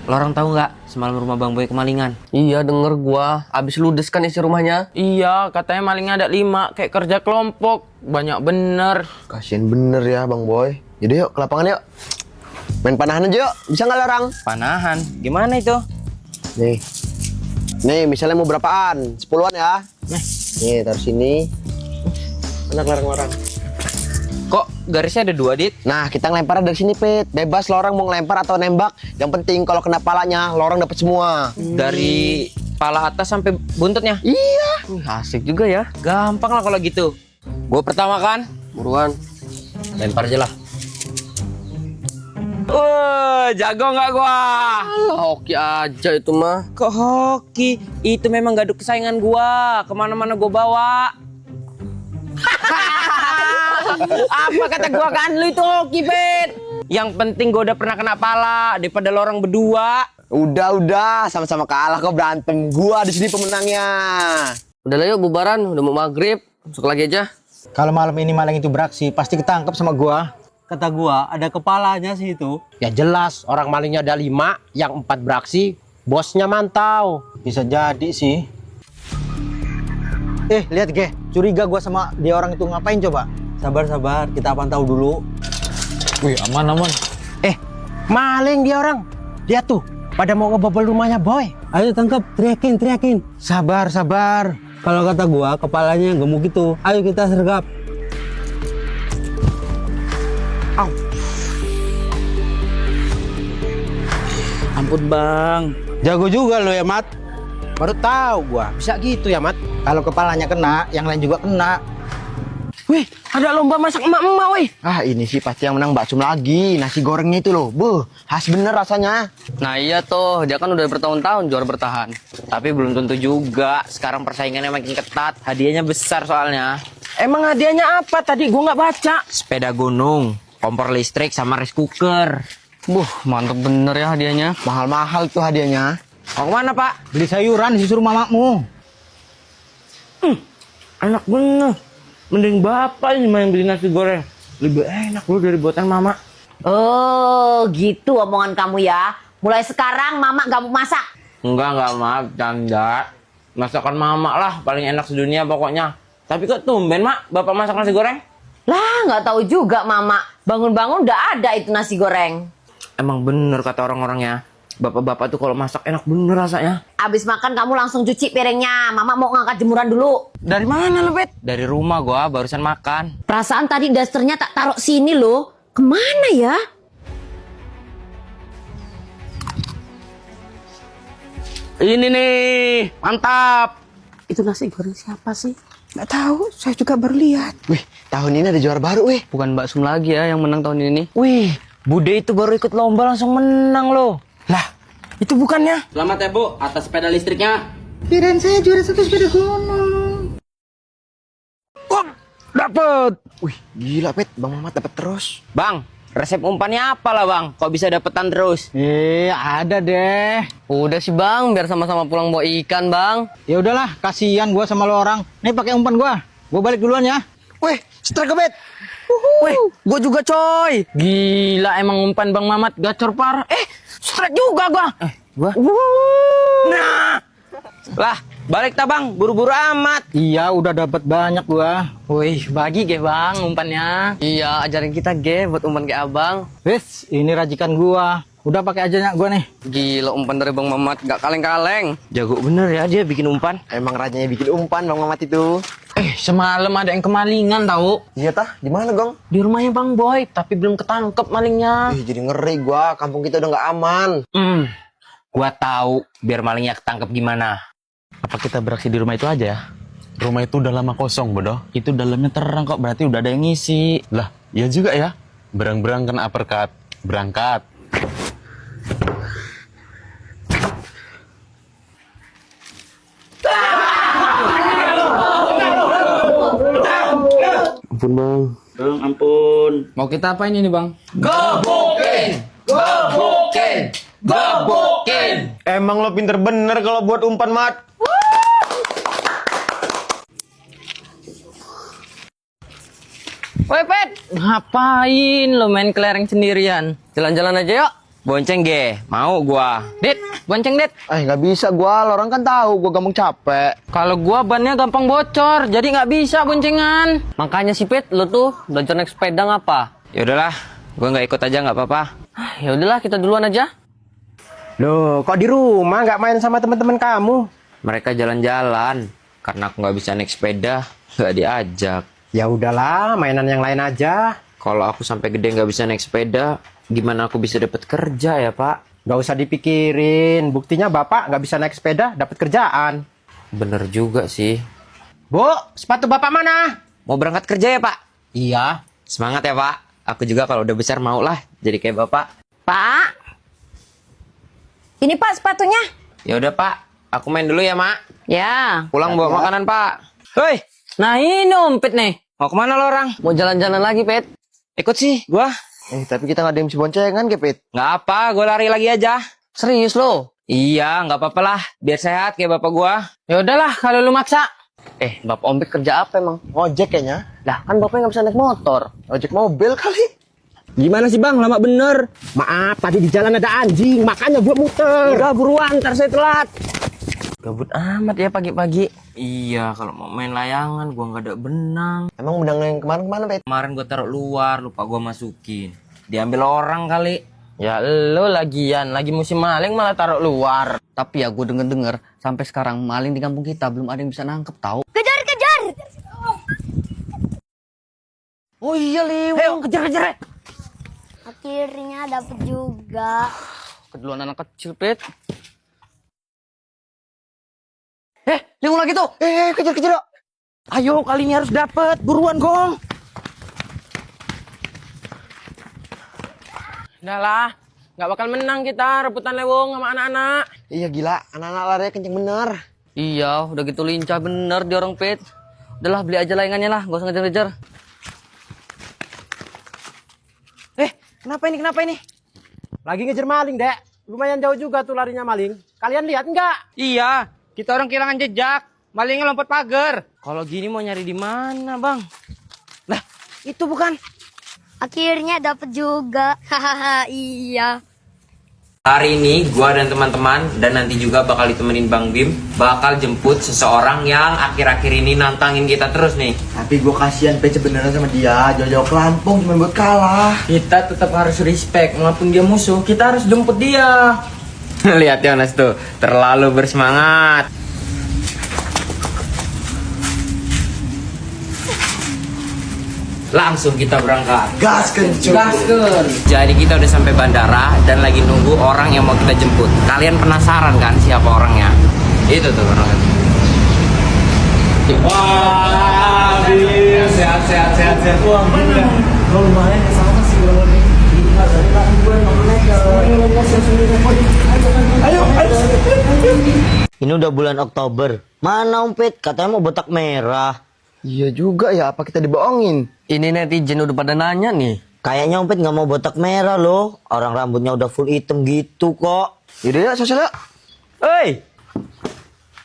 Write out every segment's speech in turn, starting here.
Lo orang tahu nggak semalam rumah Bang Boy kemalingan? Iya denger gua, abis ludes kan isi rumahnya. Iya, katanya malingnya ada 5, kayak kerja kelompok. Banyak bener. Kasian bener ya Bang Boy. Yaudah yuk ke lapangan yuk. Main panahan aja yuk, bisa nggak larang? Panahan? Gimana itu? Nih misalnya mau berapaan? 10-an ya? Nih taruh sini. Mana larang-larang? Kok garisnya ada 2, Dit? Nah kita ngelempar dari sini Pit. Bebas lo orang mau ngelempar atau nembak. Yang penting kalau kena palanya lo orang dapat semua. Dari pala atas sampai buntutnya? Iya. Asik juga ya. Gampang lah kalau gitu. Gue pertama kan? Buruan. Lempar aja lah. Jago nggak gua? Alah, hoki aja itu mah. Kok hoki? Itu memang gaduk kesayangan gua. Kemana-mana gua bawa. Apa kata gua kan? Lu itu hoki, Pet. Yang penting gua udah pernah kena pala daripada lo orang berdua. Udah, sama-sama kalah kok berantem. Gua di sini pemenangnya. Udah lah yuk bubaran, udah mau maghrib. Masuk lagi aja. Kalau malam ini maling itu beraksi, pasti ketangkep sama gua. Kata gua, ada kepalanya sih itu. Ya jelas, orang malingnya ada 5, yang 4 beraksi, bosnya mantau. Bisa jadi sih. Lihat Ge, curiga gua sama dia orang itu ngapain coba? Sabar, kita pantau dulu. Wih, aman. Maling dia orang. Dia tuh, pada mau ngebobol rumahnya Boy. Ayo tangkap, teriakin. Sabar. Kalau kata gua, kepalanya gemuk itu. Ayo kita sergap. Ampun, Bang. Jago juga lo ya, Mat. Baru tahu gua, bisa gitu ya, Mat. Kalau kepalanya kena, yang lain juga kena. Wih, ada lomba masak emak-emak, wih. Ah ini sih pasti yang menang bakso lagi. Nasi gorengnya itu loh. Khas bener rasanya. Nah iya tuh, dia kan udah bertahun-tahun juara bertahan. Tapi belum tentu juga. Sekarang persaingannya makin ketat. Hadiahnya besar soalnya. Emang hadiahnya apa tadi? Gua nggak baca. Sepeda gunung, kompor listrik, sama rice cooker. Mantep bener ya hadiahnya. Mahal-mahal tuh hadiahnya. Mau kemana, Pak? Beli sayuran disuruh mamamu. Enak bener. Mending bapak ini main beli nasi goreng. Lebih enak lu dari buatan mama. Oh, gitu omongan kamu ya. Mulai sekarang mama gak mau masak. Enggak, maaf, canda. Masakan mama lah, paling enak sedunia pokoknya. Tapi kok tumben, Mak, bapak masak nasi goreng? Lah, gak tahu juga mama. Bangun-bangun udah ada itu nasi goreng. Emang bener kata orang-orangnya. Bapak-bapak tuh kalau masak enak bener rasanya. Abis makan kamu langsung cuci piringnya. Mama mau ngangkat jemuran dulu. Dari mana lu, Bet? Dari rumah gua, barusan makan. Perasaan tadi dasternya tak taruh sini loh. Kemana ya? Ini nih, mantap. Itu nasi goreng siapa sih? Gak tahu, saya juga baru lihat. Wih, tahun ini ada juara baru wih. Bukan Mbak Sum lagi ya yang menang tahun ini. Wih, Bude itu baru ikut lomba langsung menang loh. Lah, itu bukannya? Selamat ya, Bu, atas sepeda listriknya. Kirain saya juara 1 sepeda gunung. Dapet. Wih, gila Pet, Bang Mamat dapat terus. Bang, resep umpannya apa lah, Bang? Kok bisa dapetan terus? Ada deh. Udah sih Bang, biar sama-sama pulang bawa ikan Bang. Ya udahlah, kasihan gua sama lo orang. Nih pakai umpan gua. Gua balik duluan ya. Wih, strike Bet. Wih, gua juga coy. Gila emang umpan Bang Mamat gacor parah. Strike juga gua. Gua? Nah. Lah, balik ta Bang, buru-buru amat. Iya, udah dapat banyak gua. Wih, bagi ge Bang umpannya. Iya, ajarin kita ge buat umpan kayak abang. Wes, ini racikan gua. Udah pakai aja nyak gua nih. Gila umpan dari Bang Mamat, gak kaleng-kaleng. Jago bener ya dia bikin umpan. Emang rajanya bikin umpan Bang Mamat itu. Semalam ada yang kemalingan tahu. Iya tah, di mana Gong? Di rumahnya Bang Boy, tapi belum ketangkep malingnya. Jadi ngeri gua, kampung kita udah nggak aman. Gua tahu biar malingnya ketangkep gimana. Apa kita beraksi di rumah itu aja ya? Rumah itu udah lama kosong, bodoh. Itu dalamnya terang kok, berarti udah ada yang ngisi. Lah, iya juga ya. Berang-berang kena uppercut. Berangkat. Ampun Bang. Bang, ampun. Mau kita apain ini Bang? Emang lo pinter bener kalau buat umpan Mat. Woi Pet, ngapain lo main kelereng sendirian? Jalan-jalan aja yuk. Bonceng ge, mau gua. Dit, bonceng dit. Nggak bisa gua, lo orang kan tahu gua gampang capek. Kalau gua bannya gampang bocor, jadi nggak bisa boncengan. Makanya sih Pit, lu tuh belajar naik sepeda ngapa? Ya udahlah, gua nggak ikut aja nggak apa-apa. Ya udahlah, kita duluan aja. Loh, kok di rumah nggak main sama teman-teman kamu? Mereka jalan-jalan, karena aku nggak bisa naik sepeda, nggak diajak. Ya udahlah, mainan yang lain aja. Kalau aku sampai gede nggak bisa naik sepeda, gimana aku bisa dapat kerja ya Pak? Nggak usah dipikirin. Buktinya bapak nggak bisa naik sepeda, dapat kerjaan. Bener juga sih. Bu, sepatu bapak mana? Mau berangkat kerja ya Pak? Iya. Semangat ya Pak. Aku juga kalau udah besar mau lah jadi kayak Bapak. Pak, ini Pak sepatunya. Ya udah Pak, aku main dulu ya Mak. Ya. Pulang bawa makanan Pak. Hei, Nah ini Ompit nih. mau kemana lo orang? Mau jalan-jalan lagi Pit. Ikut sih, gua. Tapi kita nggak ada yang si boncengan, Kepit. Nggak apa, gua lari lagi aja. Serius lo? Iya, nggak apa-apa lah. Biar sehat kayak bapak gua. Ya udahlah kalau lu maksa. Bapak Ompit kerja apa emang? Ngojek kayaknya. Lah kan bapaknya nggak bisa naik motor. Ojek mobil kali. Gimana sih bang, lama bener. Maaf, tadi di jalan ada anjing, makanya gue muter. Udah buruan, ntar saya telat. Gabut amat ya pagi-pagi. Iya, kalau mau main layangan gua nggak ada benang. Emang benang yang kemana-kemana, Pit? Kemarin gua taruh luar, lupa gua masukin. Diambil orang kali. Ya lo lagian, lagi musim maling malah taruh luar. Tapi ya gue denger-denger, sampai sekarang maling di kampung kita belum ada yang bisa nangkep tahu. Kejar, kejar. Oh iya Liwung. Ayo kejar-kejar. Akhirnya dapet juga. Keduluan anak kecil, Pit. Liwung lagi tuh. Kejar-kejar. Ayo, kali ini harus dapet. Buruan, Gong. Udah lah, nggak bakal menang kita rebutan Lewung sama anak-anak. Iya gila, anak-anak larinya kenceng bener. Iya, udah gitu lincah bener di orang Pit. Udahlah beli aja layangannya lah, gak usah ngejar-ngejar. Kenapa ini? Lagi ngejar maling, Dek. Lumayan jauh juga tuh larinya maling. Kalian lihat nggak? Iya, kita orang kehilangan jejak. Malingnya lompat pagar. Kalau gini mau nyari di mana, Bang? Lah, itu bukan. Akhirnya dapet juga. Hahaha, iya. Hari ini gua dan teman-teman dan nanti juga bakal ditemenin Bang Bim bakal jemput seseorang yang akhir-akhir ini nantangin kita terus nih. Tapi gue kasihan Pit sebenarnya sama dia. Jauh-jauh ke Lampung cuma buat kalah. Kita tetap harus respect, walaupun dia musuh, kita harus jemput dia. Lihat ya Nas tuh, terlalu bersemangat. Langsung kita berangkat. Gas kencur. Jadi kita udah sampai bandara dan lagi nunggu orang yang mau kita jemput. Kalian penasaran kan siapa orangnya? Itu tuh orangnya. Wah, sehat. Wah, bener. Lumayan sama sih Ayo. Ini udah bulan Oktober. Mana Ompit? Katanya mau botak merah. Iya juga ya, apa kita dibohongin? Ini netizen udah pada nanya nih. Kayaknya Ompit nggak mau botak merah loh. Orang rambutnya udah full hitam gitu kok. Yaudah ya, sosial ya. Hei.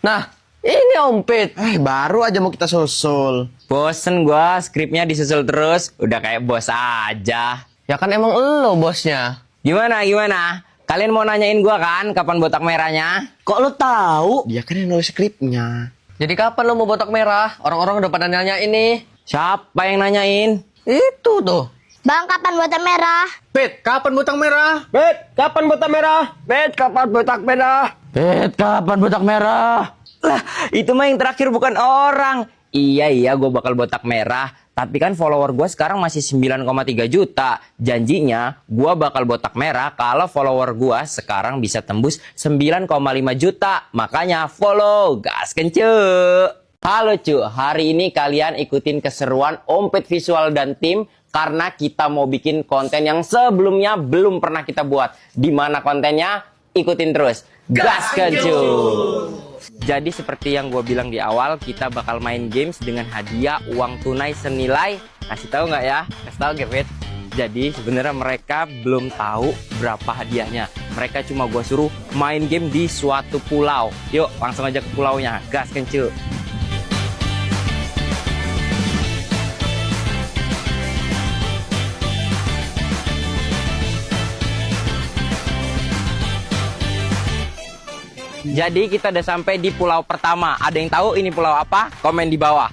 Nah, ini Ompit. Baru aja mau kita susul. Bosen gua, skripnya disusul terus. Udah kayak bos aja. Ya kan emang lo bosnya. Gimana? Kalian mau nanyain gua kan kapan botak merahnya? Kok lo tahu? Dia kan yang nulis skripnya. Jadi kapan lo mau botak merah? Orang-orang udah pada nanya ini. Siapa yang nanyain? Itu tuh. Bang, kapan botak merah? Pit, kapan botak merah? Bet, kapan botak merah? Bet, kapan botak merah? Bet, kapan botak merah? Lah, itu mah yang terakhir bukan orang. Iya, gue bakal botak merah. Tapi kan follower gue sekarang masih 9,3 juta. Janjinya gue bakal botak merah kalau follower gue sekarang bisa tembus 9,5 juta. Makanya follow, gas kenceng. Halo cu, hari ini kalian ikutin keseruan Ompit Visual dan tim karena kita mau bikin konten yang sebelumnya belum pernah kita buat. Di mana kontennya? Ikutin terus. Gas kenceng. Jadi seperti yang gue bilang di awal, kita bakal main games dengan hadiah uang tunai senilai, kasih tahu nggak ya? Kasih tahu Gepit. Jadi sebenarnya mereka belum tahu berapa hadiahnya. Mereka cuma gue suruh main game di suatu pulau. Yuk langsung aja ke pulaunya. Gas kenceng. Jadi kita udah sampai di pulau pertama. Ada yang tahu ini pulau apa? Komen di bawah.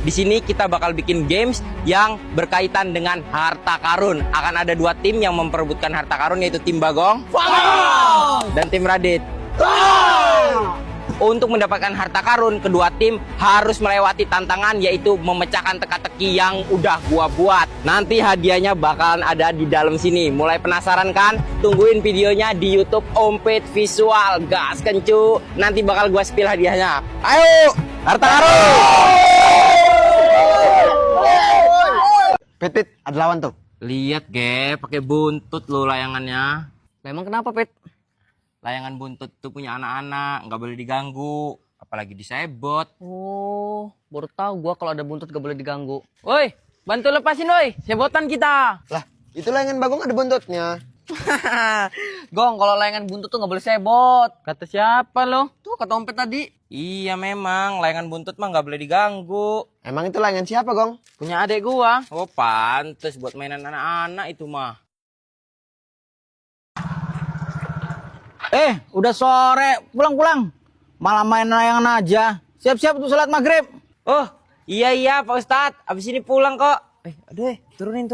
Di sini kita bakal bikin games yang berkaitan dengan harta karun. Akan ada 2 tim yang memperebutkan harta karun, yaitu tim Bagong dan tim Radit. Untuk mendapatkan harta karun, kedua tim harus melewati tantangan, yaitu memecahkan teka-teki yang udah gua buat. Nanti hadiahnya bakalan ada di dalam sini. Mulai penasaran kan? Tungguin videonya di YouTube Ompet Visual. Gas kencu. Nanti bakal gua spill hadiahnya. Ayo, harta karun. Pit, ada lawan tuh. Lihat, Ge, pakai buntut lo layangannya. Emang kenapa, Pit? Layangan buntut tuh punya anak-anak, nggak boleh diganggu, apalagi disebot. Oh, baru tahu gua kalau ada buntut gak boleh diganggu. Woi, bantu lepasin woi, sebotan kita. Lah, itu layangan Bagong ada buntutnya. Gong, kalau layangan buntut tuh gak boleh sebot. Kata siapa lo? Tuh kata Ompet tadi. Iya memang, layangan buntut mah nggak boleh diganggu. Emang itu layangan siapa, Gong? Punya adek gua. Oh pantes buat mainan anak-anak itu mah. Udah sore, pulang-pulang. Malah main layangan aja. Siap-siap untuk sholat maghrib. Oh iya Pak Ustadz, abis ini pulang kok. Aduh turunin.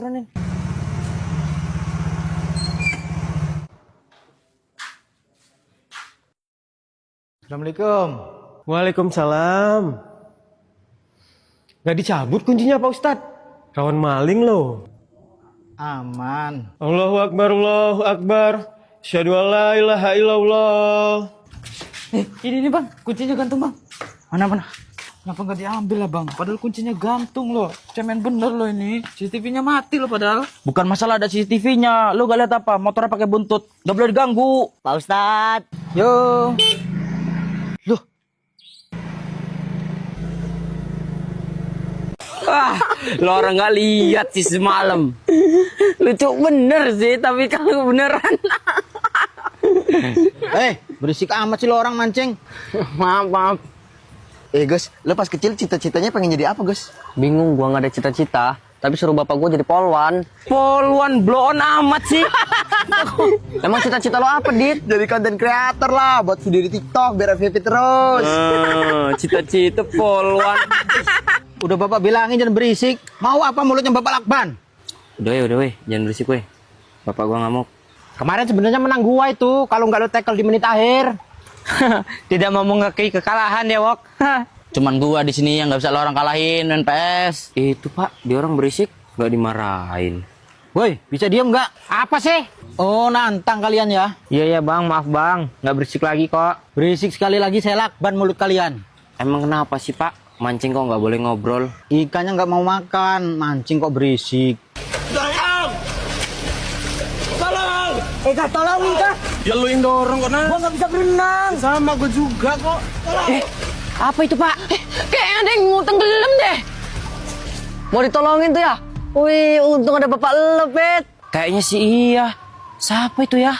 Assalamualaikum. Waalaikumsalam. Gak dicabut kuncinya Pak Ustadz. Rawan maling loh. Aman. Allahu Akbar, Allahu Akbar. Asyhadu an la ilaha illallah. Ini bang, kuncinya gantung bang. Mana? Kenapa nggak diambil lah bang? Padahal kuncinya gantung loh. Cemen bener loh ini. CCTV-nya mati loh padahal. Bukan masalah ada CCTV-nya, lu gak lihat apa? Motornya pakai buntut, gak boleh diganggu. Pak Ustadz. Yo. Wah, lo orang gak lihat sih semalam. Lucu bener sih, tapi kalau beneran. Berisik amat sih lo orang mancing. Maaf. Gus, lo pas kecil cita-citanya pengen jadi apa, Gus? Bingung gua gak ada cita-cita. Tapi suruh bapak gua jadi polwan. Polwan blow on amat sih. Emang cita-cita lo apa, Dit? Jadi konten kreator lah, buat video di TikTok biar FYP terus. Cita-cita polwan. Udah bapak bilangin jangan berisik. Mau apa mulutnya bapak lakban? Udah weh, jangan berisik weh. Bapak gua ngamuk. Kemarin sebenarnya menang gua itu. Kalau nggak lo tackle di menit akhir. Tidak mau mengakui kekalahan ya, Wok. Cuman gua di sini yang nggak bisa lo orang kalahin NPS. Itu Pak, dia orang berisik nggak dimarahin. Woi, bisa diem nggak? Apa sih? Oh, nantang kalian ya? Iya Bang, maaf Bang, nggak berisik lagi kok. Berisik sekali lagi saya lakban mulut kalian. Emang kenapa sih Pak? Mancing kok nggak boleh ngobrol? Ikannya nggak mau makan, mancing kok berisik. Tolongin kak. Ya lu yang dorong kok, nah. Gua nggak bisa berenang. Sama gue juga kok. Apa itu Pak? Kayak ada yang mau tenggelam deh. Mau ditolongin tuh ya? Wih, untung ada bapak lo, Pit. Kayaknya sih iya. Siapa itu ya?